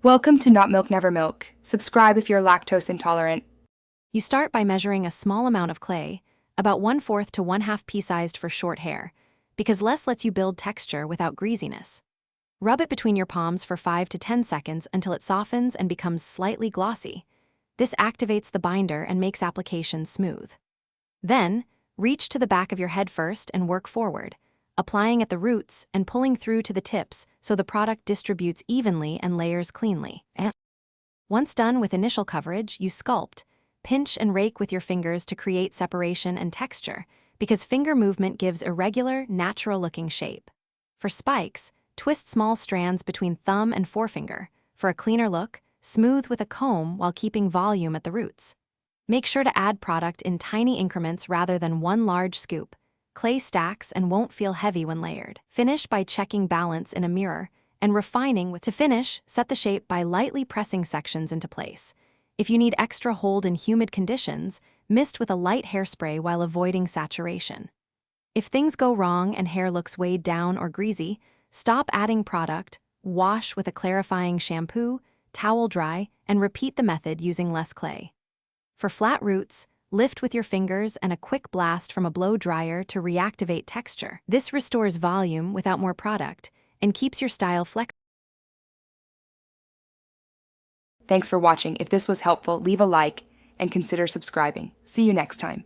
Welcome to Not Milk Never Milk. Subscribe if you're lactose intolerant. You start by measuring a small amount of clay, about 1/4 to 1/2 pea-sized for short hair, because less lets you build texture without greasiness. Rub it between your palms for 5 to 10 seconds until it softens and becomes slightly glossy. This activates the binder and makes application smooth. Then, reach to the back of your head first and work forward, applying at the roots and pulling through to the tips so the product distributes evenly and layers cleanly. Once done with initial coverage, you sculpt. Pinch and rake with your fingers to create separation and texture, because finger movement gives irregular, natural-looking shape. For spikes, twist small strands between thumb and forefinger. For a cleaner look, smooth with a comb while keeping volume at the roots. Make sure to add product in tiny increments rather than one large scoop. Clay stacks and won't feel heavy when layered. Finish by checking balance in a mirror and refining with. To finish, set the shape by lightly pressing sections into place. If you need extra hold in humid conditions, mist with a light hairspray while avoiding saturation. If things go wrong and hair looks weighed down or greasy, stop adding product, wash with a clarifying shampoo, towel dry, and repeat the method using less clay. For flat roots, lift with your fingers and a quick blast from a blow dryer to reactivate texture. This restores volume without more product and keeps your style flexible. Thanks for watching. If this was helpful, leave a like and consider subscribing. See you next time.